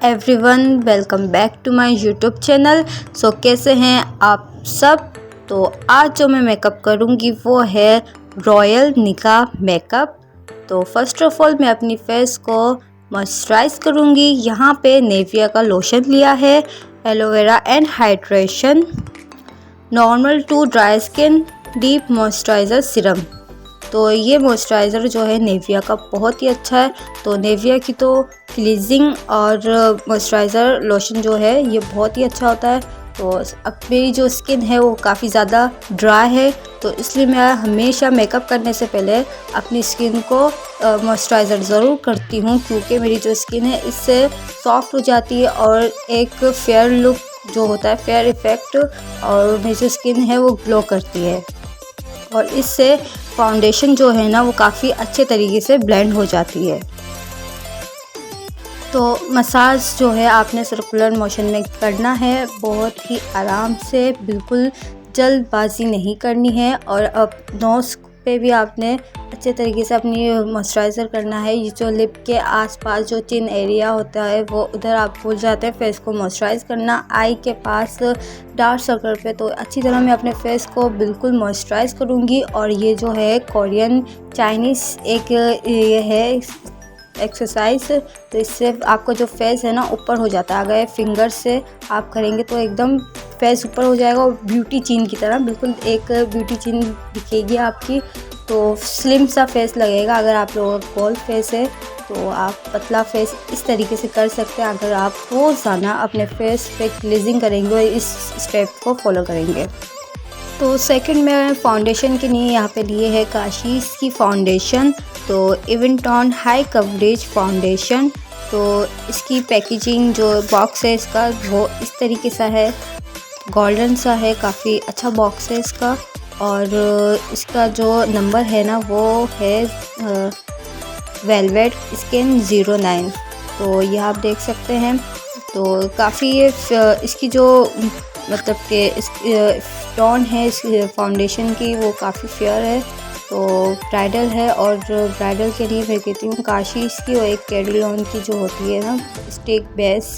Everyone, welcome back to my YouTube channel. कैसे हैं आप सब। तो आज जो मैं मेकअप करूंगी वो है रॉयल निका मेकअप। तो फर्स्ट ऑफ ऑल मैं अपनी फेस को मॉइस्चराइज करूंगी। यहाँ पे नेविया का लोशन लिया है, aloe vera and hydration, normal to dry skin deep moisturiser serum. तो ये मॉइस्चराइज़र जो है नेविया का बहुत ही अच्छा है। तो नेविया की तो क्लीजिंग और मॉइस्चराइज़र लोशन जो है ये बहुत ही अच्छा होता है। तो अब मेरी जो स्किन है वो काफ़ी ज़्यादा ड्राई है, तो इसलिए मैं हमेशा मेकअप करने से पहले अपनी स्किन को मॉइस्चराइज़र ज़रूर करती हूँ, क्योंकि मेरी जो स्किन है इससे सॉफ्ट हो जाती है और एक फेयर लुक जो होता है, फेयर इफ़ेक्ट, और मेरी जो स्किन है वो ग्लो करती है। और इससे फाउंडेशन जो है ना वो काफ़ी अच्छे तरीके से ब्लेंड हो जाती है। तो मसाज जो है आपने सर्कुलर मोशन में करना है, बहुत ही आराम से, बिल्कुल जल्दबाजी नहीं करनी है। और अब नोज़ पे भी आपने अच्छे तरीके से अपनी मॉइस्चराइज़र करना है। ये जो लिप के आसपास जो चिन एरिया होता है वो उधर आप भूल जाते हैं फेस को मॉइस्चराइज़ करना। आई के पास डार्क सर्कल पे तो अच्छी तरह मैं अपने फेस को बिल्कुल मॉइस्चराइज़ करूँगी। और ये जो है कोरियन चाइनीज़ एक ये है एक्सरसाइज, तो इससे आपका जो फेस है ना ऊपर हो जाता है। अगर फिंगर से आप करेंगे तो एकदम फेस ऊपर हो जाएगा और ब्यूटी चीन की तरह बिल्कुल एक ब्यूटी चीन दिखेगी आपकी। तो स्लिम सा फेस लगेगा। अगर आप लोगों का गोल फेस है तो आप पतला फेस इस तरीके से कर सकते हैं, अगर आप रोज़ाना अपने फेस पे क्लीजिंग करेंगे और इस स्टेप को फॉलो करेंगे। तो सेकंड में फाउंडेशन के लिए यहाँ पे लिए है काशीज़ की फाउंडेशन, तो even tone high coverage foundation. तो इसकी पैकेजिंग जो बॉक्स है इसका वो इस तरीके सा है, गोल्डन सा है, काफ़ी अच्छा बॉक्स है इसका। और इसका जो नंबर है ना वो है वेलवेट स्किन 09। तो ये आप देख सकते हैं। तो काफ़ी इसकी जो मतलब कि इस टोन है इस फाउंडेशन की वो काफ़ी फेयर है। तो ब्राइडल है, और ब्राइडल के लिए मैं कहती हूँ काशीज़ की और एक कैडिलॉन की जो होती है ना स्टिक बेस,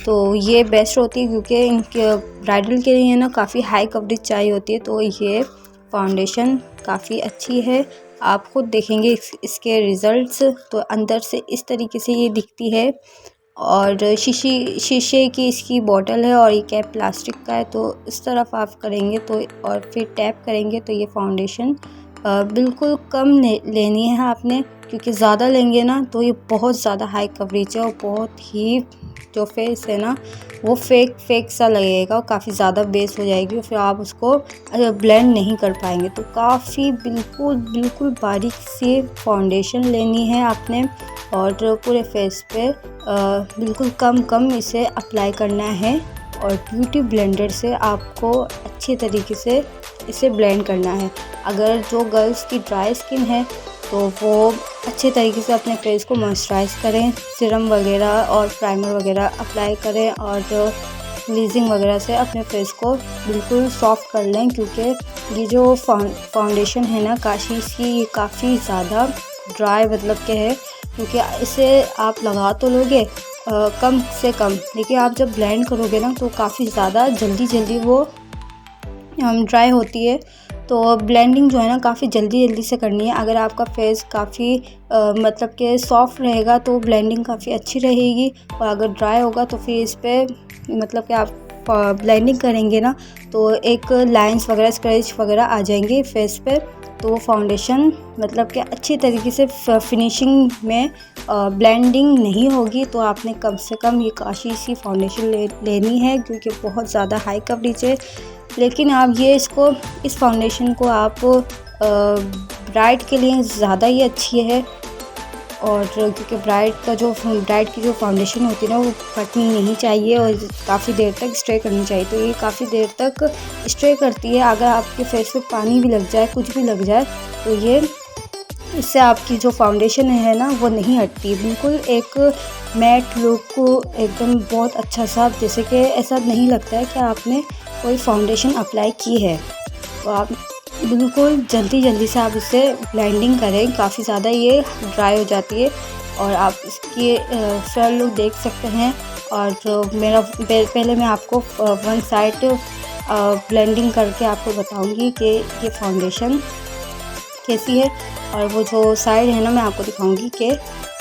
तो ये बेस्ट होती है, क्योंकि इनके ब्राइडल के लिए ना काफ़ी हाई कवरेज चाहिए होती है। तो ये फाउंडेशन काफ़ी अच्छी है, आप खुद देखेंगे इसके रिज़ल्ट्स। तो अंदर से इस तरीके से ये दिखती है, और शीशे की इसकी बॉटल है और ये कैप प्लास्टिक का है। तो इस तरफ आप करेंगे तो और फिर टैप करेंगे तो ये फाउंडेशन बिल्कुल कम लेनी है आपने, क्योंकि ज़्यादा लेंगे ना तो ये बहुत ज़्यादा हाई कवरेज है और बहुत ही जो फेस है ना वो फेक सा लगेगा और काफ़ी ज़्यादा बेस हो जाएगी और फिर आप उसको ब्लेंड नहीं कर पाएंगे। तो काफ़ी बिल्कुल बारीक सी फाउंडेशन लेनी है आपने, और पूरे फेस पे बिल्कुल कम इसे अप्लाई करना है। और ब्यूटी ब्लेंडर से आपको अच्छे तरीके से इसे ब्लेंड करना है। अगर जो गर्ल्स की ड्राई स्किन है तो वो अच्छे तरीके से अपने फेस को मॉइस्चराइज़ करें, सीरम वगैरह और प्राइमर वगैरह अप्लाई करें, और क्लीजिंग वगैरह से अपने फेस को बिल्कुल सॉफ्ट कर लें। क्योंकि ये जो फाउंडेशन है ना काशीज़ की, ये काफ़ी ज़्यादा ड्राई मतलब के है, क्योंकि इसे आप लगा तो लोगे कम से कम, लेकिन आप जब ब्लेंड करोगे ना तो काफ़ी ज़्यादा जल्दी वो ड्राई होती है। तो ब्लेंडिंग जो है ना काफ़ी जल्दी से करनी है। अगर आपका फेस काफ़ी मतलब कि सॉफ्ट रहेगा तो ब्लेंडिंग काफ़ी अच्छी रहेगी, और अगर ड्राई होगा तो फिर इस पर मतलब कि आप ब्लेंडिंग करेंगे ना तो एक लाइंस वगैरह स्क्रैच वगैरह आ जाएंगे फेस पे। तो वो फाउंडेशन मतलब कि अच्छी तरीके से फिनिशिंग में ब्लेंडिंग नहीं होगी। तो आपने कम से कम ये काशीज़ की फाउंडेशन लेनी है, क्योंकि बहुत ज़्यादा हाई कवरेज है। लेकिन आप इस फाउंडेशन को आप ब्राइड के लिए ज़्यादा ही अच्छी है, और क्योंकि ब्राइड की जो फाउंडेशन होती है ना वो फटनी नहीं चाहिए और काफ़ी देर तक स्टे करनी चाहिए। तो ये काफ़ी देर तक स्टे करती है। अगर आपके फेस पे पानी भी लग जाए, कुछ भी लग जाए, तो ये इससे आपकी जो फाउंडेशन है ना वो नहीं हटती। बिल्कुल एक मैट लुक को एकदम बहुत अच्छा सा, जैसे कि ऐसा नहीं लगता है कि आपने कोई फाउंडेशन अप्लाई की है। तो आप बिल्कुल जल्दी से आप इसे ब्लेंडिंग करें, काफ़ी ज़्यादा ये ड्राई हो जाती है। और आप इसकी फेयर लुक देख सकते हैं। और जो मेरा पहले मैं आपको वन साइड ब्लेंडिंग करके आपको बताऊंगी कि ये फाउंडेशन कैसी है। और वो जो साइड है ना, मैं आपको दिखाऊंगी कि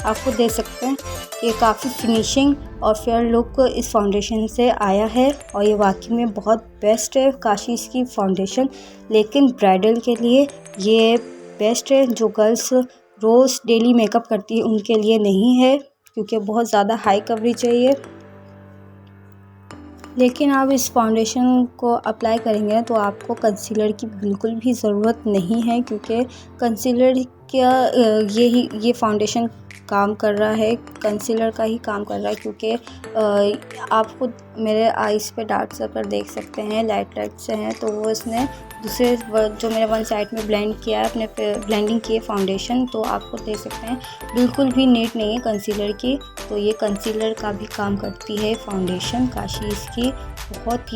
आपको देख सकते हैं कि काफ़ी फिनिशिंग और फेयर लुक इस फाउंडेशन से आया है। और ये वाकई में बहुत बेस्ट है काशीज़ की फाउंडेशन। लेकिन ब्राइडल के लिए ये बेस्ट है। जो गर्ल्स रोज़ डेली मेकअप करती है उनके लिए नहीं है, क्योंकि बहुत ज़्यादा हाई कवरेज चाहिए। लेकिन आप इस फाउंडेशन को अप्लाई करेंगे तो आपको कंसीलर की बिल्कुल भी ज़रूरत नहीं है, क्योंकि कंसीलर का ये फाउंडेशन काम कर रहा है, कंसीलर का ही काम कर रहा है। क्योंकि आप खुद मेरे आईज़ पे डार्क सर्कल देख सकते हैं, लाइट से हैं, तो वो इसने दूसरे जो मेरे वन साइड में ब्लेंड किया है, अपने ब्लेंडिंग की फाउंडेशन, तो आपको देख सकते हैं बिल्कुल भी नीट नहीं है कंसीलर की। तो ये कंसीलर का भी काम करती है फाउंडेशन काशीज़ की। बहुत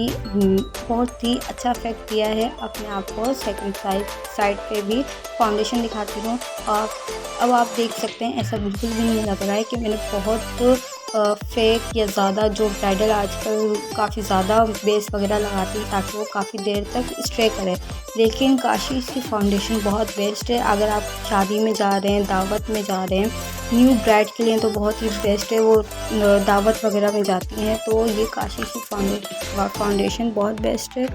ही अच्छा इफेक्ट दिया है। अपने आप को सेकंड साइड पे भी फाउंडेशन दिखाती हूँ। अब आप देख सकते हैं ऐसा बिल्कुल भी नहीं लग रहा है कि मैंने बहुत फेक या ज़्यादा, जो ब्राइडल आजकल काफ़ी ज़्यादा बेस वगैरह लगाती है ताकि वो काफ़ी देर तक स्टे करे। लेकिन काशीज़ की फाउंडेशन बहुत बेस्ट है। अगर आप शादी में जा रहे हैं, दावत में जा रहे हैं, न्यू ब्राइड के लिए तो बहुत ही बेस्ट है। वो दावत वगैरह में जाती हैं तो ये काशीज़ की फाउंडेशन बहुत बेस्ट है।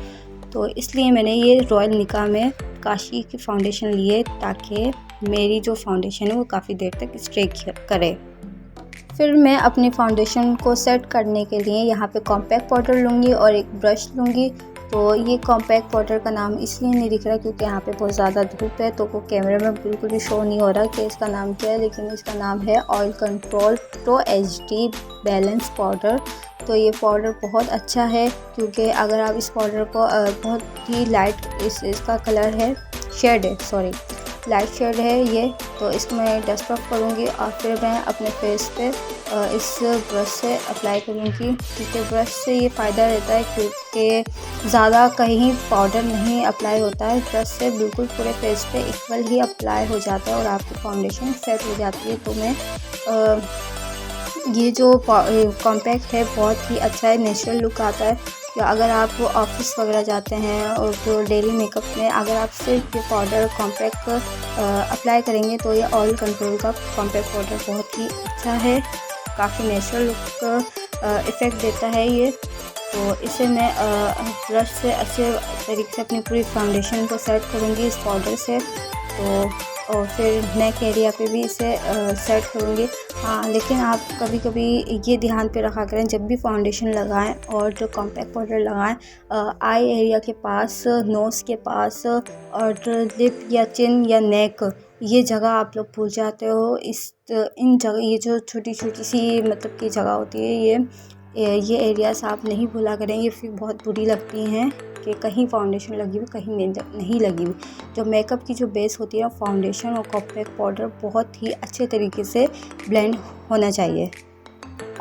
तो इसलिए मैंने ये रॉयल निकाह में काशी की फाउंडेशन ली है, ताकि मेरी जो फाउंडेशन है वो काफ़ी देर तक स्टे करे। फिर मैं अपनी फाउंडेशन को सेट करने के लिए यहाँ पे कॉम्पैक्ट पाउडर लूँगी और एक ब्रश लूँगी। तो ये कॉम्पैक्ट पाउडर का नाम इसलिए नहीं दिख रहा क्योंकि यहाँ पे बहुत ज़्यादा धूप है, तो वो कैमरे में बिल्कुल भी शो नहीं हो रहा कि इसका नाम क्या है। लेकिन इसका नाम है oil control pro HD balance powder. तो ये पाउडर बहुत अच्छा है, क्योंकि अगर आप इस पाउडर को बहुत ही लाइट इसका कलर है, शेड है, सॉरी लाइट शेड है ये। तो इसको मैं डस्ट ऑफ करूँगी और फिर मैं अपने फेस पे इस ब्रश से अप्लाई करूँगी। क्योंकि ब्रश से ये फ़ायदा रहता है क्योंकि ज़्यादा कहीं पाउडर नहीं अप्लाई होता है। ब्रश से बिल्कुल पूरे फेस पे इक्वल ही अप्लाई हो जाता है और आपकी फाउंडेशन सेट हो जाती है। तो मैं ये जो कॉम्पैक्ट है बहुत ही अच्छा है, नेचुरल लुक आता है। या अगर आप ऑफिस वगैरह जाते हैं और जो डेली मेकअप में अगर आप सिर्फ ये पाउडर कॉम्पैक्ट अप्लाई करेंगे तो ये ऑयल कंट्रोल का कॉम्पैक्ट पाउडर बहुत ही अच्छा है, काफ़ी नेचुरल लुक इफ़ेक्ट देता है ये। तो इसे मैं ब्रश से अच्छे तरीके से अपनी पूरी फाउंडेशन को सेट करूँगी इस पाउडर से। तो और फिर नेक एरिया पे भी इसे सेट करूँगी। हाँ, लेकिन आप कभी कभी ये ध्यान पे रखा करें जब भी फाउंडेशन लगाएं और जो कॉम्पैक्ट पाउडर लगाएं, आई एरिया के पास, नोज़ के पास और लिप या चिन या नेक, ये जगह आप लोग भूल जाते हो। इन जगह ये जो छोटी छोटी सी मतलब की जगह होती है, ये एरियाज आप नहीं भूला करें। ये फिर बहुत बुरी लगती हैं कि कहीं फाउंडेशन लगी हुई कहीं नहीं लगी हुई। जो मेकअप की जो बेस होती है फाउंडेशन और कॉम्पैक्ट पाउडर बहुत ही अच्छे तरीके से ब्लेंड होना चाहिए।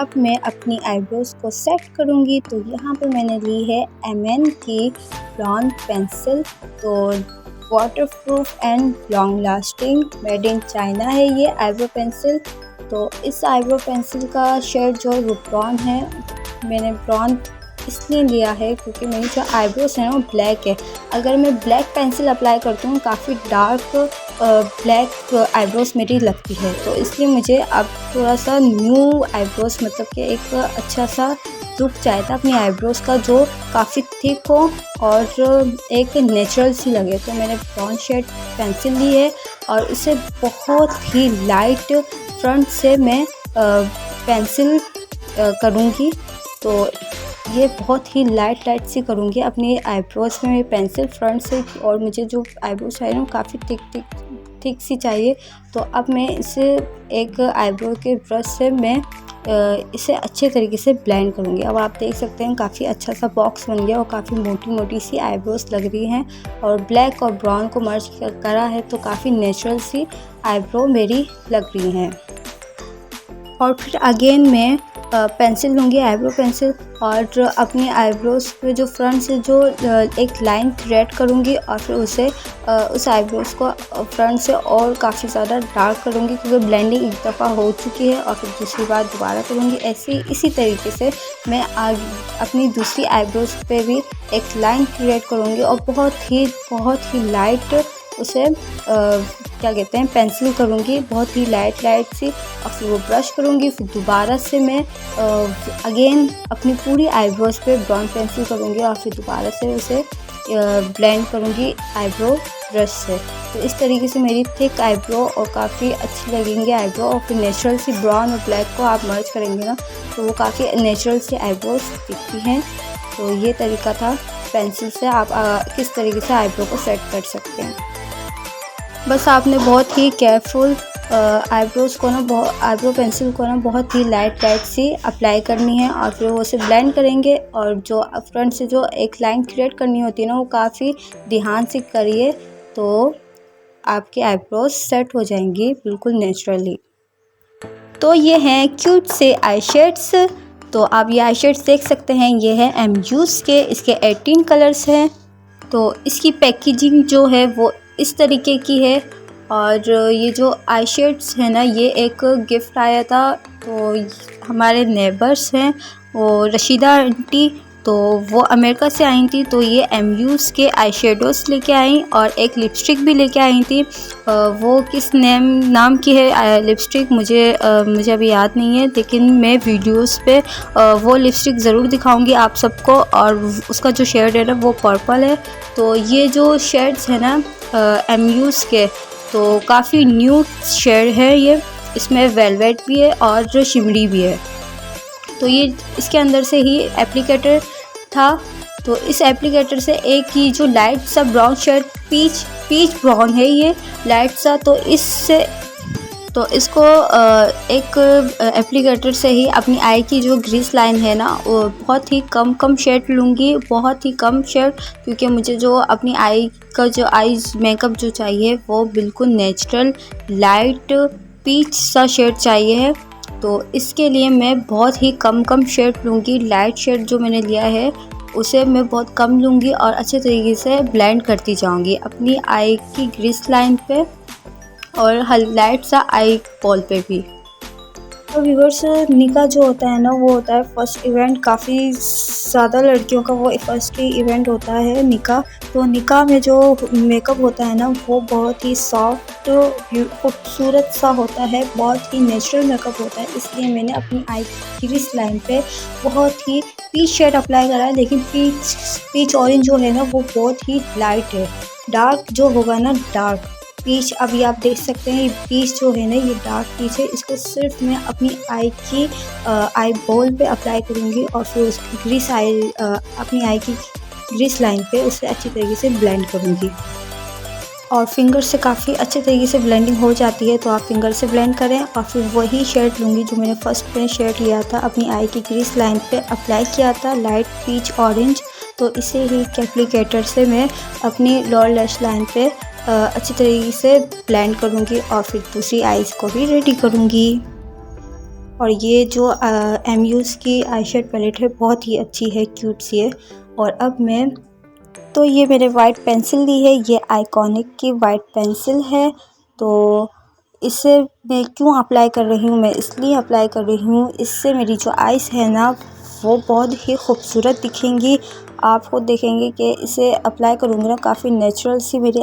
अब मैं अपनी आईब्रोज को सेट करूंगी। तो यहाँ पे मैंने ली है MN की ब्राउन पेंसिल। तो waterproof and long lasting made in China है ये आईब्रो पेंसिल। तो इस आईब्रो पेंसिल का शेड जो है वो ब्राउन है। मैंने ब्राउन इसलिए लिया है क्योंकि मेरी जो आईब्रोज है वो ब्लैक है। अगर मैं ब्लैक पेंसिल अप्लाई करती हूँ काफ़ी डार्क ब्लैक आईब्रोज मेरी लगती है। तो इसलिए मुझे अब थोड़ा सा न्यू आईब्रोज मतलब कि एक अच्छा सा लुक चाहिए था अपनी आईब्रोज का, जो काफ़ी थिक हो और एक नेचुरल सी लगे। तो मैंने ब्राउन शेड पेंसिल ली है और इसे बहुत ही लाइट फ्रंट से मैं पेंसिल करूँगी। तो ये बहुत ही लाइट सी करूँगी अपनी आईब्रोज में पेंसिल फ्रंट से। और मुझे जो आईब्रोज चाहिए ना काफ़ी थिक सी चाहिए। तो अब मैं इसे एक आईब्रो के ब्रश से मैं इसे अच्छे तरीके से ब्लेंड करूँगी। अब आप देख सकते हैं काफ़ी अच्छा सा बॉक्स बन गया और काफ़ी मोटी सी आईब्रोज लग रही हैं और ब्लैक और ब्राउन को मर्ज करा है तो काफ़ी नेचुरल सी आईब्रो मेरी लग रही हैं। और फिर अगेन मैं पेंसिल लूँगी, आईब्रो पेंसिल, और अपनी आईब्रोज़ पे जो फ्रंट से जो एक लाइन थ्रेड करूँगी और फिर उसे उस आईब्रोज़ को फ्रंट से और काफ़ी ज़्यादा डार्क करूँगी, क्योंकि ब्लेंडिंग एक दफ़ा हो चुकी है और फिर दूसरी बार दोबारा करूँगी। ऐसे इसी तरीके से मैं अपनी दूसरी आईब्रोज़ पे भी एक लाइन क्रिएट करूँगी और बहुत ही लाइट उसे क्या कहते हैं पेंसिल करूँगी, बहुत ही लाइट सी, और फिर वो ब्रश करूँगी। फिर दोबारा से मैं अगेन अपनी पूरी आईब्रोज़ पे ब्राउन पेंसिल करूँगी और फिर दोबारा से उसे ब्लेंड करूँगी आईब्रो ब्रश से। तो इस तरीके से मेरी थिक आईब्रो और काफ़ी अच्छी लगेंगी आईब्रो, और फिर नेचुरल सी ब्राउन और ब्लैक को आप मर्ज करेंगे ना तो वो काफ़ी नेचुरल सी आईब्रोज दिखती हैं। तो ये तरीका था पेंसिल से आप किस तरीके से आईब्रो को सेट कर सकते हैं। बस आपने बहुत ही केयरफुल आईब्रो पेंसिल को ना बहुत ही लाइट सी अप्लाई करनी है और फिर वो उसे ब्लेंड करेंगे, और जो फ्रंट से जो एक लाइन क्रिएट करनी होती है ना वो काफ़ी ध्यान से करिए, तो आपकी आईब्रोज सेट हो जाएंगी बिल्कुल नेचुरली। तो ये हैं क्यूट से आई शेड्स। तो आप ये आई शेड्स देख सकते हैं, ये है एमयूज़ के, इसके 18 कलर्स हैं। तो इसकी पैकेजिंग जो है वो इस तरीके की है, और ये जो आई शेड्स है ना ये एक गिफ्ट आया था। तो हमारे नेबर्स हैं वो रशीदा आंटी, तो वो अमेरिका से आई थी, तो ये एमयूज़ के आई शेडोज़ लेके आई और एक लिपस्टिक भी लेके आई थी। वो किस नाम की है लिपस्टिक मुझे अभी याद नहीं है, लेकिन मैं वीडियोस पे वो लिपस्टिक ज़रूर दिखाऊंगी आप सबको, और उसका जो शेड है ना वो पर्पल है। तो ये जो शेड्स है ना एमयूज़ के, तो काफ़ी न्यू शेड है ये, इसमें वेलवेट भी है और शिमरी भी है। तो ये इसके अंदर से ही एप्लीकेटर था, तो इस एप्लीकेटर से एक ही जो लाइट सा ब्राउन शेड पीच ब्राउन है ये लाइट सा, तो इसको एक एप्लीकेटर से ही अपनी आई की जो ग्रीस लाइन है ना वो बहुत ही कम शेड लूँगी, बहुत ही कम शेड, क्योंकि मुझे जो अपनी आई का जो आईज मेकअप जो चाहिए वो बिल्कुल नेचुरल लाइट पीच सा शेड चाहिए है। तो इसके लिए मैं बहुत ही कम शेड लूँगी। लाइट शेड जो मैंने लिया है उसे मैं बहुत कम लूँगी और अच्छे तरीके से ब्लेंड करती जाऊँगी अपनी आई की ग्रीस लाइन पे और लाइट सा आई बॉल पे भी। तो व्यूअर्स, निकाह जो होता है ना वो होता है फर्स्ट इवेंट, काफ़ी ज़्यादा लड़कियों का वो फर्स्ट ही इवेंट होता है निकाह। तो निकाह में जो मेकअप होता है ना वो बहुत ही सॉफ्ट खूबसूरत सा होता है, बहुत ही नेचुरल मेकअप होता है। इसलिए मैंने अपनी आई क्रीज लाइन पे बहुत ही पीच शेड अप्लाई करा है, लेकिन पीच ऑरेंज जो है ना वो बहुत ही लाइट है। डार्क जो होगा ना डार्क पीच, अभी आप देख सकते हैं ये पीच जो है ना ये डार्क पीच है। इसको सिर्फ मैं अपनी आई की आई बॉल पे अप्लाई करूँगी और फिर उसकी ग्रीस अपनी आई की ग्रीस लाइन पे उसे अच्छी तरीके से ब्लेंड करूँगी, और फिंगर से काफ़ी अच्छे तरीके से ब्लेंडिंग हो जाती है। तो आप फिंगर से ब्लेंड करें और फिर वही शेड लूँगी जो मैंने फर्स्ट में शेड लिया था, अपनी आई की ग्रीस लाइन पे अप्लाई किया था, लाइट पीच ऑरेंज। तो इसे ही एप्लीकेटर से मैं अपनी लोअर लैश लाइन पे अच्छी तरीके से ब्लेंड करूँगी और फिर दूसरी आईज़ को भी रेडी करूँगी। और ये जो एमयूज़ की आई शेड पैलेट है बहुत ही अच्छी है, क्यूट सी है। और अब मैं तो ये मैंने वाइट पेंसिल ली है, ये आइकॉनिक की वाइट पेंसिल है। तो इसे मैं क्यों अप्लाई कर रही हूँ, मैं इसलिए अप्लाई कर रही हूँ, इससे मेरी जो आइज़ है ना वो बहुत ही खूबसूरत दिखेंगी। आप खुद देखेंगे कि इसे अप्लाई करूँगी ना काफ़ी नेचुरल सी मेरी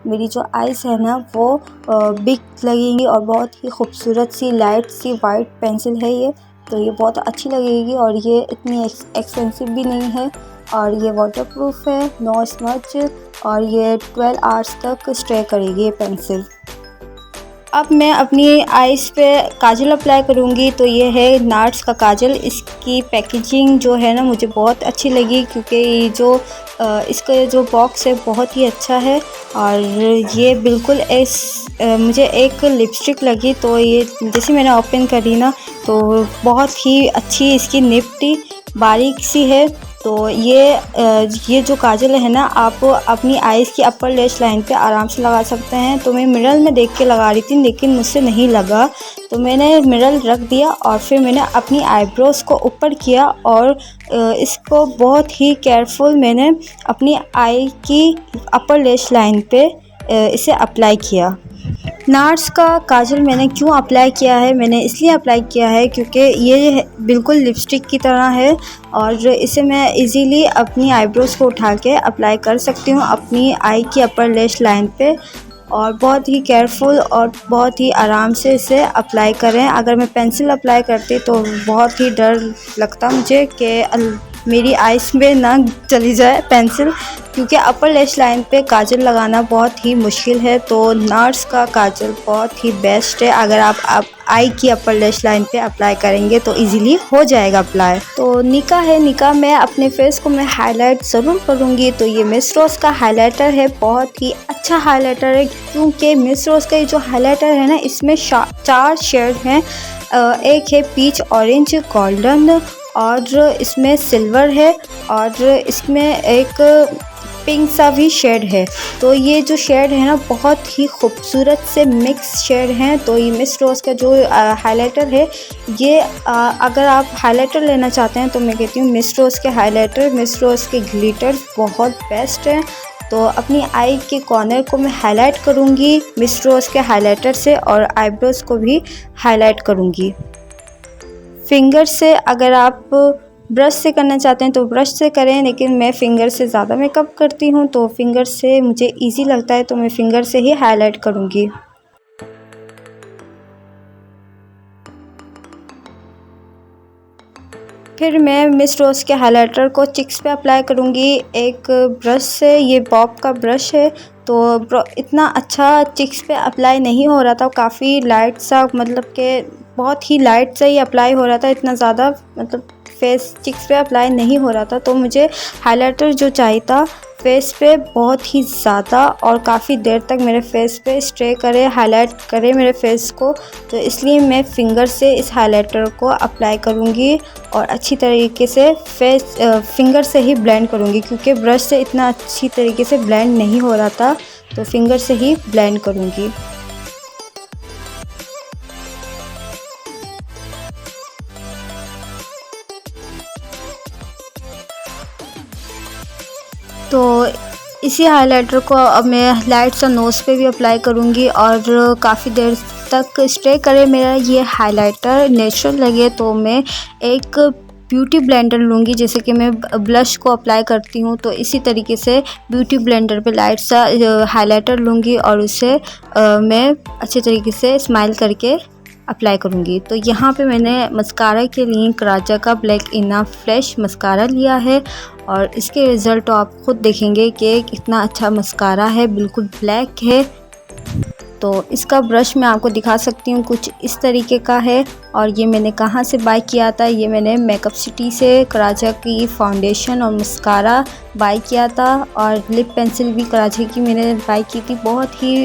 मेरी जो आइज़ है ना वो बिग लगेंगी और बहुत ही खूबसूरत सी लाइट सी वाइट पेंसिल है ये। तो ये बहुत अच्छी लगेगी और ये इतनी एक्सपेंसिव भी नहीं है, और ये वाटरप्रूफ है, नो स्मच, और ये 12 आवर्स तक स्टे करेगी ये पेंसिल। अब मैं अपनी आईज़ पे काजल अप्लाई करूँगी। तो ये है नार्स का काजल, इसकी पैकेजिंग जो है ना मुझे बहुत अच्छी लगी, क्योंकि ये जो इसका जो बॉक्स है बहुत ही अच्छा है। और ये बिल्कुल मुझे एक लिपस्टिक लगी, तो ये जैसे मैंने ओपन करी ना तो बहुत ही अच्छी इसकी निब थी, बारीक सी है तो ये जो काजल है ना, आप अपनी आईज़ की अपर लैश लाइन पे आराम से लगा सकते हैं। तो मैं मिरर में देख के लगा रही थी, लेकिन मुझसे नहीं लगा, तो मैंने मिरर रख दिया और फिर मैंने अपनी आईब्रोज़ को ऊपर किया और इसको बहुत ही केयरफुल मैंने अपनी आई की अपर लैश लाइन पे इसे अप्लाई किया। नार्स का काजल मैंने क्यों अप्लाई किया है, मैंने इसलिए अप्लाई किया है क्योंकि ये बिल्कुल लिपस्टिक की तरह है और इसे मैं इजीली अपनी आईब्रोज़ को उठा के अप्लाई कर सकती हूँ अपनी आई की अपर लैश लाइन पे, और बहुत ही केयरफुल और बहुत ही आराम से इसे अप्लाई करें। अगर मैं पेंसिल अप्लाई करती तो बहुत ही डर लगता मुझे कि मेरी आइज़ में ना चली जाए पेंसिल, क्योंकि अपर लैश लाइन पे काजल लगाना बहुत ही मुश्किल है। तो नार्स का काजल बहुत ही बेस्ट है, अगर आप आई की अपर लैश लाइन पे अप्लाई करेंगे तो इजीली हो जाएगा अप्लाई। तो निका है, निका मैं अपने फेस को मैं हाईलाइट ज़रूर करूँगी। तो ये मिस रोज़ का हाईलाइटर है, बहुत ही अच्छा हाईलाइटर है, क्योंकि मिस रोज़ का ये जो हाईलाइटर है ना, इसमें 4 शेड हैं। एक है पीच, ऑरेंज, गोल्डन और इसमें सिल्वर है और इसमें एक पिंक सा भी शेड है। तो ये जो शेड है ना, बहुत ही खूबसूरत से मिक्स शेड हैं। तो ये मिस रोज़ का जो हाइलाइटर है, ये अगर आप हाइलाइटर लेना चाहते हैं तो मैं कहती हूँ मिस रोज़ के हाइलाइटर, मिस रोज़ के ग्लिटर्स बहुत बेस्ट हैं। तो अपनी आई के कॉर्नर को मैं हाईलाइट करूँगी मिस रोज़ के हाइलाइटर से और आईब्रोज़ को भी हाईलाइट करूँगी फिंगर से। अगर आप ब्रश से करना चाहते हैं तो ब्रश से करें, लेकिन मैं फ़िंगर से ज़्यादा मेकअप करती हूँ, तो फिंगर से मुझे इजी लगता है, तो मैं फ़िंगर से ही हाईलाइट करूँगी। फिर मैं मिस रोज़ के हाइलाइटर को चिक्स पे अप्लाई करूँगी एक ब्रश से। ये बॉब का ब्रश है, तो इतना अच्छा चिक्स पे अप्लाई नहीं हो रहा था, काफ़ी लाइट सा, मतलब कि बहुत ही लाइट सा ही अप्लाई हो रहा था, इतना ज़्यादा मतलब फेस चिक्स पे अप्लाई नहीं हो रहा था। तो मुझे हाइलाइटर जो चाहिए था फेस पे बहुत ही ज़्यादा और काफ़ी देर तक मेरे फेस पे स्टे करे, हाईलाइट करे मेरे फेस को, तो इसलिए मैं फिंगर से इस हाइलाइटर को अप्लाई करूँगी और अच्छी तरीके से फिंगर से ही ब्लेंड करूँगी, क्योंकि ब्रश से इतना अच्छी तरीके से ब्लेंड नहीं हो रहा था, तो फिंगर से ही ब्लेंड करूँगी। तो इसी हाइलाइटर को अब मैं लाइट सा नोज़ पे भी अप्लाई करूँगी और काफ़ी देर तक स्टे करे मेरा ये हाइलाइटर नेचुरल लगे। तो मैं एक ब्यूटी ब्लेंडर लूँगी, जैसे कि मैं ब्लश को अप्लाई करती हूँ, तो इसी तरीके से ब्यूटी ब्लेंडर पे लाइट सा हाइलाइटर लूँगी और उसे मैं अच्छे तरीके से स्माइल करके अप्लाई करूँगी। तो यहाँ पे मैंने मस्कारा के लिए कराचा का ब्लैक इनफ फ्लैश मस्कारा लिया है और इसके रिज़ल्ट तो आप खुद देखेंगे कि कितना अच्छा मस्कारा है, बिल्कुल ब्लैक है। तो इसका ब्रश मैं आपको दिखा सकती हूँ, कुछ इस तरीके का है। और ये मैंने कहाँ से बाय किया था, ये मैंने मेकअप सिटी से कराचा की फाउंडेशन और मस्कारा बाय किया था, और लिप पेंसिल भी कराचा की मैंने बाय की थी। बहुत ही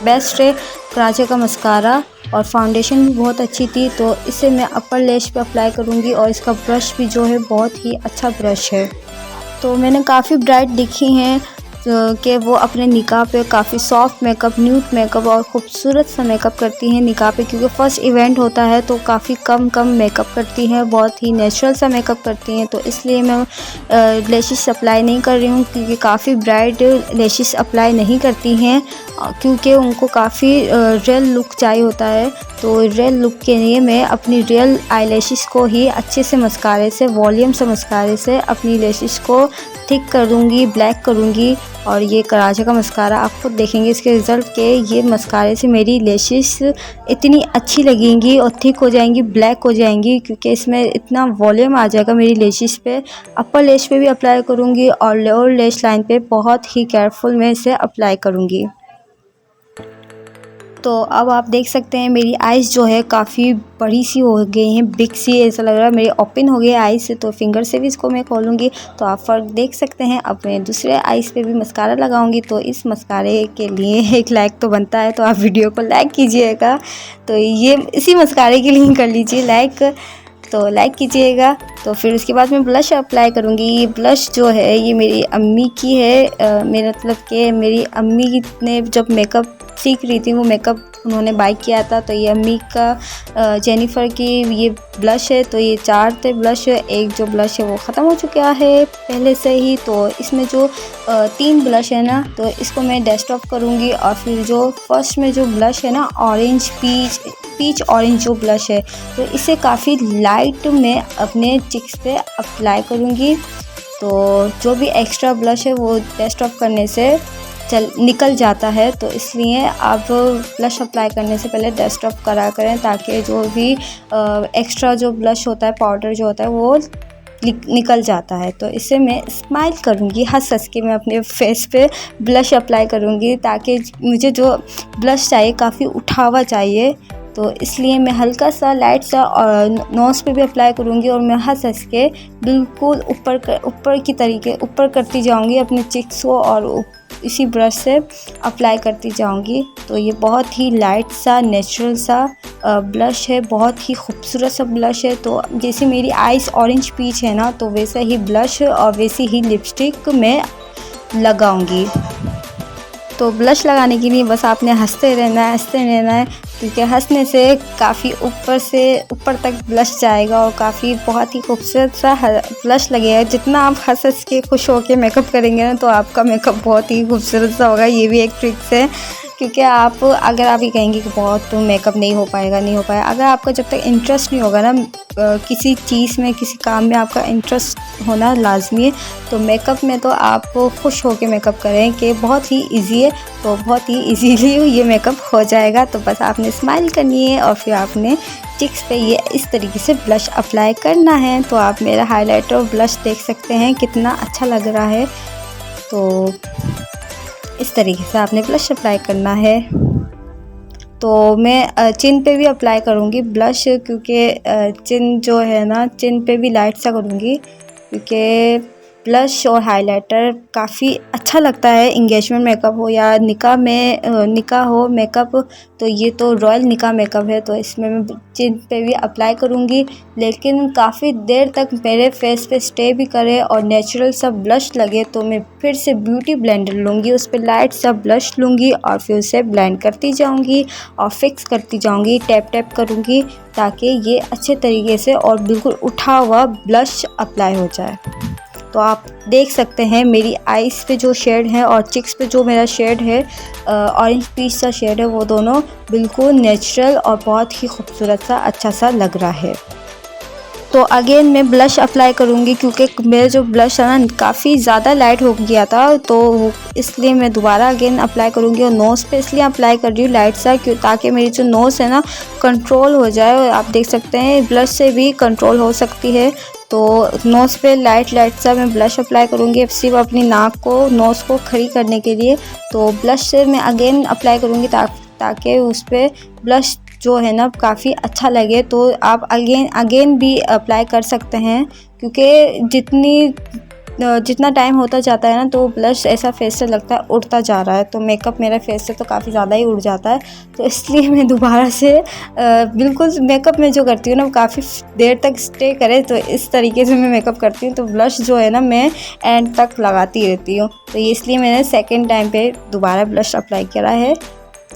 बेस्ट है कराचा का मस्कारा, और फाउंडेशन भी बहुत अच्छी थी। तो इसे मैं अपर लैश पे अप्लाई करूँगी और इसका ब्रश भी जो है बहुत ही अच्छा ब्रश है। तो मैंने काफ़ी ब्राइट दिखी हैं कि वो अपने निकाह पे काफ़ी सॉफ्ट मेकअप, न्यूड मेकअप और ख़ूबसूरत सा मेकअप करती हैं निकाह पे, क्योंकि फ़र्स्ट इवेंट होता है तो काफ़ी कम मेकअप करती हैं, बहुत ही नेचुरल सा मेकअप करती हैं। तो इसलिए मैं लैशेस अप्लाई नहीं कर रही हूँ, क्योंकि काफ़ी ब्राइट लैशेस अप्लाई नहीं करती हैं, क्योंकि उनको काफ़ी रियल लुक चाहिए होता है। तो रियल लुक के लिए मैं अपनी रियल आई लैशेस को ही अच्छे से मस्कारे से, वॉल्यूम से मस्कारे से अपनी लैशेस को थिक कर दूँगी, ब्लैक करूँगी। और ये कराचा का मस्कारा आप खुद देखेंगे इसके रिज़ल्ट के, ये मस्कारे से मेरी लैशेस इतनी अच्छी लगेंगी और थिक हो जाएंगी, ब्लैक हो जाएंगी, क्योंकि इसमें इतना वॉल्यूम आ जाएगा मेरी लैशेस पे। अपर लैश पे भी अप्लाई करूँगी और लोअर लैश लाइन पे बहुत ही केयरफुल मैं इसे अप्लाई करूँगी। तो अब आप देख सकते हैं मेरी आइज़ जो है काफ़ी बड़ी सी हो गई हैं, बिग सी, ऐसा लग रहा है मेरी ओपन हो गई है आइज़ से। तो फिंगर से भी इसको मैं खोलूँगी तो आप फ़र्क देख सकते हैं। अब मैं दूसरे आइज़ पे भी मस्कारा लगाऊंगी, तो इस मस्कारे के लिए एक लाइक तो बनता है, तो आप वीडियो को लाइक कीजिएगा। तो ये इसी मस्कारे के लिए कर लीजिए लाइक। तो लाइक कीजिएगा। तो फिर उसके बाद मैं ब्लश अप्लाई करूँगी। ये ब्लश जो है ये मेरी अम्मी की है, मेरा मतलब कि मेरी अम्मी ने जब मेकअप सीख रही थी वो मेकअप उन्होंने बाय किया था। तो ये अम्मी का जेनिफर की ये ब्लश है। तो ये 4 थे ब्लश, एक जो ब्लश है वो ख़त्म हो चुका है पहले से ही। तो इसमें जो 3 ब्लश है ना, तो इसको मैं डस्ट ऑफ करूँगी। और फिर जो फर्स्ट में जो ब्लश है ना, ऑरेंज पीच ऑरेंज जो ब्लश है, तो इसे काफ़ी लाइट में अपने चिक्स पे अप्लाई करूँगी। तो जो भी एक्स्ट्रा ब्लश है वो डस्ट ऑफ करने से निकल जाता है। तो इसलिए आप ब्लश अप्लाई करने से पहले डस्ट ऑफ करा करें, ताकि जो भी एक्स्ट्रा जो ब्लश होता है, पाउडर जो होता है वो निकल जाता है। तो इससे मैं स्माइल करूँगी, हंस हंस के मैं अपने फेस पे ब्लश अप्लाई करूँगी, ताकि मुझे जो ब्लश चाहिए काफ़ी उठावा चाहिए। तो इसलिए मैं हल्का सा लाइट सा और नोज़ पे भी अप्लाई करूँगी, और मैं हंस हंस के बिल्कुल ऊपर करती जाऊँगी अपने चिक्स को, और इसी ब्रश से अप्लाई करती जाऊँगी। तो ये बहुत ही लाइट सा नेचुरल सा ब्लश है, बहुत ही खूबसूरत सा ब्लश है। तो जैसे मेरी आइज़ ऑरेंज पीच है ना, तो वैसा ही ब्लश और वैसी ही लिपस्टिक मैं लगाऊँगी। तो ब्लश लगाने के लिए बस आपने हंसते रहना है, क्योंकि हंसने से काफ़ी ऊपर तक ब्लश जाएगा और काफ़ी बहुत ही खूबसूरत सा ब्लश लगेगा। जितना आप हंस के खुश होकर मेकअप करेंगे ना, तो आपका मेकअप बहुत ही खूबसूरत सा होगा। ये भी एक ट्रिक्स है, क्योंकि अगर आप ये कहेंगे कि बहुत मेकअप नहीं हो पाएगा, अगर आपका जब तक इंटरेस्ट नहीं होगा ना किसी चीज़ में, किसी काम में आपका इंटरेस्ट होना लाजमी है। तो मेकअप में तो आप खुश होकर मेकअप करें कि बहुत ही इजी है, तो बहुत ही इजीली ये मेकअप हो जाएगा। तो बस आपने स्माइल करनी है, और फिर आपने चिक्स पे ये इस तरीके से ब्लश अप्लाई करना है। तो आप मेरा हाइलाइटर और ब्लश देख सकते हैं कितना अच्छा लग रहा है। तो इस तरीके से आपने ब्लश अप्लाई करना है। तो मैं चिन पे भी अप्लाई करूँगी ब्लश, क्योंकि चिन जो है ना, चिन पे भी लाइट सा करूँगी, क्योंकि ब्लश और हाइलाइटर काफ़ी अच्छा लगता है। इंगेजमेंट मेकअप हो या निकाह हो मेकअप, तो ये तो रॉयल निकाह मेकअप है। तो इसमें मैं चिन पे भी अप्लाई करूँगी, लेकिन काफ़ी देर तक मेरे फेस पे स्टे भी करे और नेचुरल सा ब्लश लगे। तो मैं फिर से ब्यूटी ब्लेंडर लूँगी, उस पर लाइट सा ब्लश लूँगी और फिर उसे ब्लेंड करती जाऊँगी और फिक्स करती जाऊँगी, टैप करूँगी, ताकि ये अच्छे तरीके से और बिल्कुल उठा हुआ ब्लश अप्लाई हो जाए। तो आप देख सकते हैं मेरी आइज़ पे जो शेड है और चिक्स पे जो मेरा शेड है, ऑरेंज पीच सा शेड है, वो दोनों बिल्कुल नेचुरल और बहुत ही खूबसूरत सा अच्छा सा लग रहा है। तो अगेन मैं ब्लश अप्लाई करूँगी, क्योंकि मेरा जो ब्लश है ना काफ़ी ज़्यादा लाइट हो गया था, तो इसलिए मैं दोबारा अगेन अप्लाई करूँगी। और नोज़ पे इसलिए अप्लाई कर रही हूँ लाइट सा, ताकि मेरी जो नोज़ है ना कंट्रोल हो जाए। और आप देख सकते हैं ब्लश से भी कंट्रोल हो सकती है। तो नोज़ पे लाइट सा मैं ब्लश अप्लाई करूँगी, सिर्फ अपनी नाक को, नोज़ को खड़ी करने के लिए। तो ब्लश से मैं अगेन अप्लाई करूँगी, ताकि उस पर ब्लश जो है ना काफ़ी अच्छा लगे। तो आप अगेन भी अप्लाई कर सकते हैं, क्योंकि जितना टाइम होता जाता है ना, तो ब्लश ऐसा फेस से लगता है उड़ता जा रहा है। तो मेकअप मेरे फेस से तो काफ़ी ज़्यादा ही उड़ जाता है। तो इसलिए मैं दोबारा से बिल्कुल मेकअप में जो करती हूँ ना, काफ़ी देर तक स्टे करे। तो इस तरीके से मैं मेकअप करती हूँ। तो ब्लश जो है ना मैं एंड तक लगाती रहती हूँ। तो इसलिए मैंने सेकेंड टाइम पे दोबारा ब्लश अप्लाई करा है।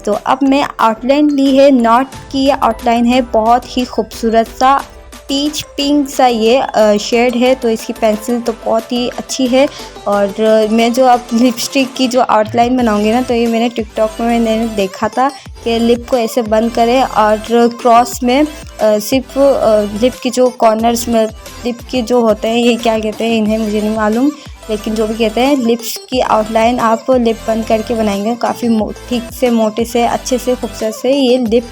तो अब मैं आउटलाइन ली है, नॉट की आउटलाइन है, बहुत ही खूबसूरत सा पीच पिंक सा ये शेड है। तो इसकी पेंसिल तो बहुत ही अच्छी है। और मैं जो अब लिपस्टिक की जो आउटलाइन बनाऊंगी ना, तो ये मैंने टिकटॉक में मैंने देखा था कि लिप को ऐसे बंद करें और क्रॉस में सिर्फ लिप की जो कॉर्नर्स में लिप के जो होते हैं, ये क्या कहते हैं इन्हें मुझे नहीं मालूम, लेकिन जो भी कहते हैं लिप्स की आउटलाइन आप लिप बंद करके बनाएंगे, काफ़ी ठीक से मोटे से अच्छे से खूबसूरत से ये लिप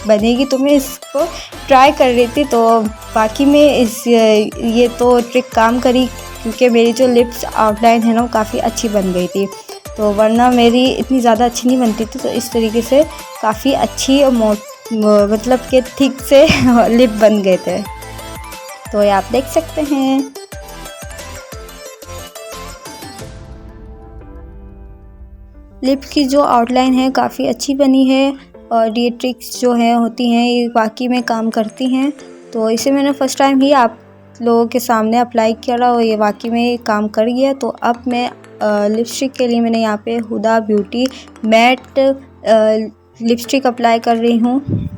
बनेगी। तो मैं इसको ट्राई कर रही थी। तो बाकी में ये तो ट्रिक काम करी, क्योंकि मेरी जो लिप्स आउटलाइन है ना वो काफ़ी अच्छी बन गई थी। तो वरना मेरी इतनी ज़्यादा अच्छी नहीं बनती थी। तो इस तरीके से काफ़ी अच्छी और मतलब कि ठीक से लिप बन गए थे। तो ये आप देख सकते हैं। लिप की जो आउटलाइन है काफ़ी अच्छी बनी है, और ये ट्रिक्स जो है होती हैं ये वाकई में काम करती हैं। तो इसे मैंने फ़र्स्ट टाइम ही आप लोगों के सामने अप्लाई किया और ये वाकई में काम कर गया। तो अब मैं लिपस्टिक के लिए मैंने यहाँ पे Huda Beauty matte lipstick apply कर रही हूँ।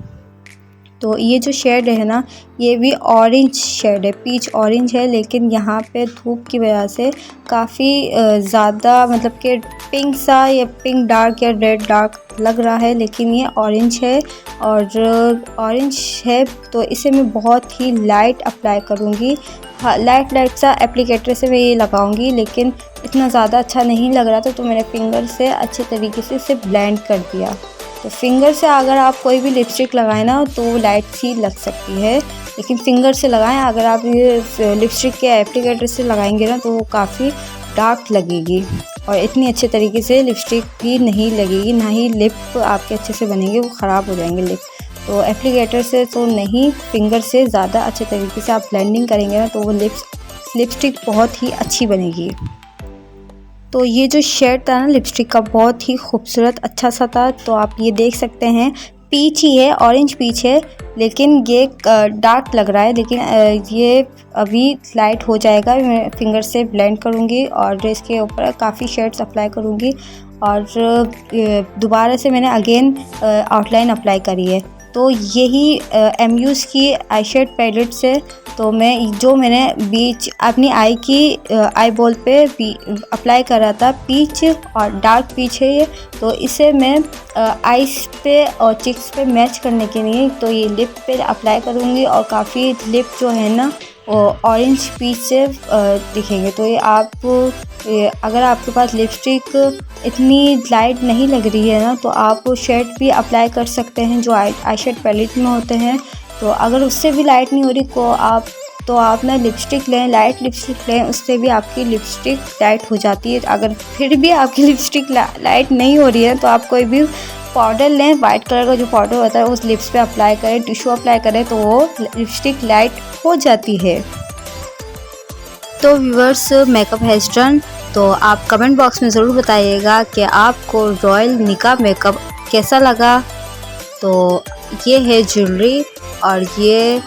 तो ये जो शेड है ना, ये भी ऑरेंज शेड है, पीच ऑरेंज है, लेकिन यहाँ पे धूप की वजह से काफ़ी ज़्यादा मतलब कि पिंक सा या पिंक डार्क या रेड डार्क लग रहा है, लेकिन ये ऑरेंज है। और ऑरेंज है तो इसे मैं बहुत ही लाइट अप्लाई करूँगी। हाँ, लाइट सा एप्लीकेटर से मैं ये लगाऊंगी, लेकिन इतना ज़्यादा अच्छा नहीं लग रहा था तो मैंने फिंगर से अच्छे तरीके से इसे ब्लेंड कर दिया। तो फिंगर से अगर आप कोई भी लिपस्टिक लगाएं ना तो वो लाइट सी लग सकती है, लेकिन फिंगर से लगाएं। अगर आप ये लिपस्टिक के एप्लीकेटर से लगाएंगे ना तो वो काफ़ी डार्क लगेगी और इतनी अच्छे तरीके से लिपस्टिक भी नहीं लगेगी, ना ही लिप आपके अच्छे से बनेंगे, वो ख़राब हो जाएंगे लिप। तो एप्लीकेटर से तो नहीं, फिंगर से ज़्यादा अच्छे तरीके से आप ब्लेंडिंग करेंगे ना तो वो लिपस्टिक बहुत ही अच्छी बनेगी। तो ये जो शेड था ना लिपस्टिक का, बहुत ही खूबसूरत अच्छा सा था। तो आप ये देख सकते हैं, पीच ही है, ऑरेंज पीच है, लेकिन ये डार्क लग रहा है, लेकिन ये अभी लाइट हो जाएगा। मैं फिंगर से ब्लेंड करूँगी और इसके ऊपर काफ़ी शेड्स अप्लाई करूँगी और दोबारा से मैंने अगेन आउटलाइन अप्लाई करी है। तो यही MU's की आई शेड पैलेट से तो मैंने बीच अपनी आई की आई बॉल पे अप्लाई करा था पीच और डार्क पीच है ये। तो इसे मैं आईज पे और चिक्स पे मैच करने के लिए तो ये लिप पे अप्लाई करूँगी और काफ़ी लिप जो है ना ऑरेंज पीच से दिखेंगे। तो ये अगर आपके पास लिपस्टिक इतनी लाइट नहीं लग रही है ना तो आप शेड भी अप्लाई कर सकते हैं जो आई शेड पैलेट में होते हैं। तो अगर उससे भी लाइट नहीं हो रही तो आप ना लिपस्टिक लें, लाइट लिपस्टिक लें, उससे भी आपकी लिपस्टिक लाइट हो जाती है। अगर फिर भी आपकी लिपस्टिक लाइट नहीं हो रही है तो आप कोई भी पाउडर लें, वाइट कलर का जो पाउडर होता है उस लिप्स पे अप्लाई करें, टिश्यू अप्लाई करें तो वो लिपस्टिक लाइट हो जाती है। तो व्यूअर्स, मेकअप हैज़ डन। तो आप कमेंट बॉक्स में ज़रूर बताइएगा कि आपको रॉयल निकाब मेकअप कैसा लगा। तो ये है ज्वेलरी और ये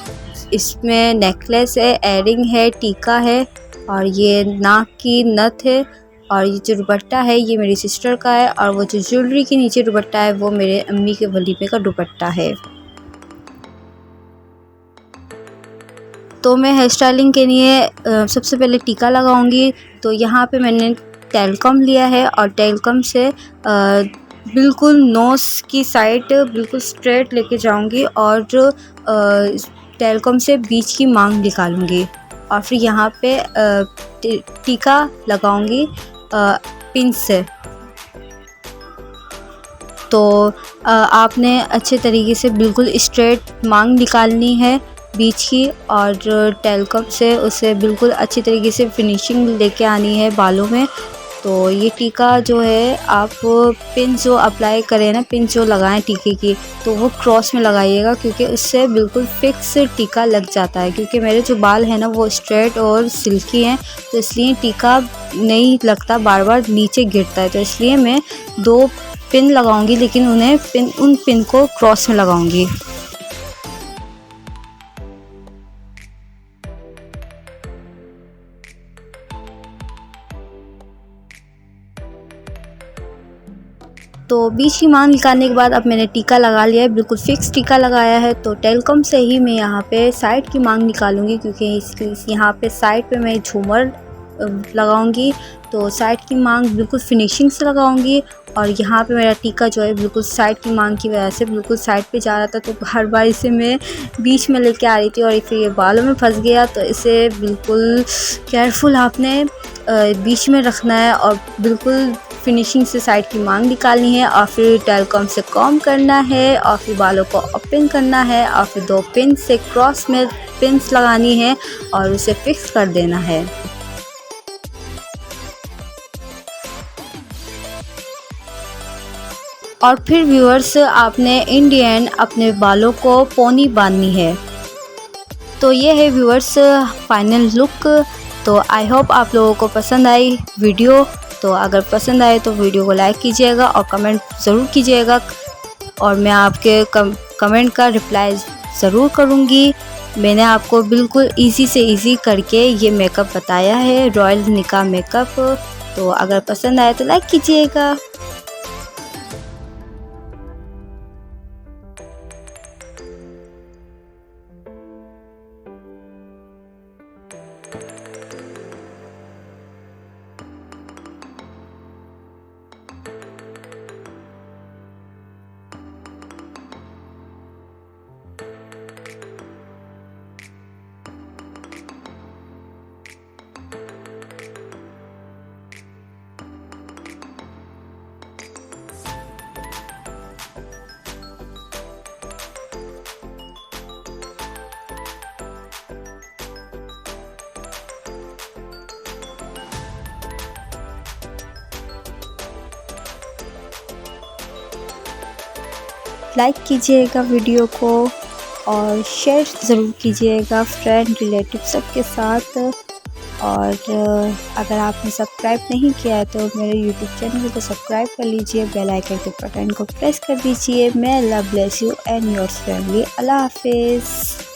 इसमें नेकलेस है, एयरिंग है, टीका है और ये नाक की नथ है और ये जो दुपट्टा है ये मेरी सिस्टर का है और वो जो ज्वेलरी के नीचे दुपट्टा है वो मेरे अम्मी के वलीमे का दुपट्टा है। तो मैं हेयर स्टाइलिंग के लिए सबसे पहले टीका लगाऊंगी। तो यहाँ पे मैंने टेलकम लिया है और टेलकम से बिल्कुल नोज़ की साइड बिल्कुल स्ट्रेट लेके जाऊंगी और टेलकम से बीच की मांग निकालूंगी और फिर यहाँ पे टीका लगाऊंगी पिन से। तो आपने अच्छे तरीके से बिल्कुल स्ट्रेट मांग निकालनी है बीच की और टेलकम से उसे बिल्कुल अच्छी तरीके से फिनिशिंग लेके आनी है बालों में। तो ये टीका जो है आप पिन जो अप्लाई करें ना, पिन जो लगाएं टीके की, तो वो क्रॉस में लगाइएगा क्योंकि उससे बिल्कुल फिक्स टीका लग जाता है। क्योंकि मेरे जो बाल हैं ना वो स्ट्रेट और सिल्की हैं तो इसलिए टीका नहीं लगता, बार बार नीचे गिरता है। तो इसलिए मैं 2 पिन लगाऊंगी, लेकिन उन पिन को क्रॉस में लगाऊंगी। तो बीच की मांग निकालने के बाद अब मैंने टीका लगा लिया है, बिल्कुल फिक्स टीका लगाया है। तो टेलकम से ही मैं यहाँ पे साइड की मांग निकालूंगी क्योंकि यहाँ पे साइड पे मैं झूमर लगाऊंगी। तो साइड की मांग बिल्कुल फिनिशिंग से लगाऊंगी और यहाँ पे मेरा टीका जो है बिल्कुल साइड की मांग की वजह से बिल्कुल साइड पे जा रहा था, तो हर बार इसे मैं बीच में लेके आ रही थी और फिर ये बालों में फंस गया। तो इसे बिल्कुल केयरफुल आपने बीच में रखना है और बिल्कुल फिनिशिंग से साइड की मांग निकालनी है और फिर टेलकम से कॉम्ब करना है और फिर बालों को ओपन करना है और फिर 2 पिन से क्रॉस में पिन्स लगानी है और उसे फिक्स कर देना है। और फिर व्यूअर्स, आपने इंडियन अपने बालों को पोनी बांधनी है। तो ये है व्यूअर्स फाइनल लुक। तो आई होप आप लोगों को पसंद आई वीडियो। तो अगर पसंद आए तो वीडियो को लाइक कीजिएगा और कमेंट ज़रूर कीजिएगा और मैं आपके कमेंट का रिप्लाई ज़रूर करूँगी। मैंने आपको बिल्कुल इजी से इजी करके ये मेकअप बताया है, रॉयल निकाह मेकअप। तो अगर पसंद आए तो लाइक कीजिएगा। लाइक कीजिएगा वीडियो को और शेयर ज़रूर कीजिएगा फ्रेंड रिलेटिव सबके साथ। और अगर आपने सब्सक्राइब नहीं किया है तो मेरे यूट्यूब चैनल को सब्सक्राइब कर लीजिए, बेल आइकन के बटन को प्रेस कर दीजिए। मैं Allah bless you and yours family. Allah हाफिज़।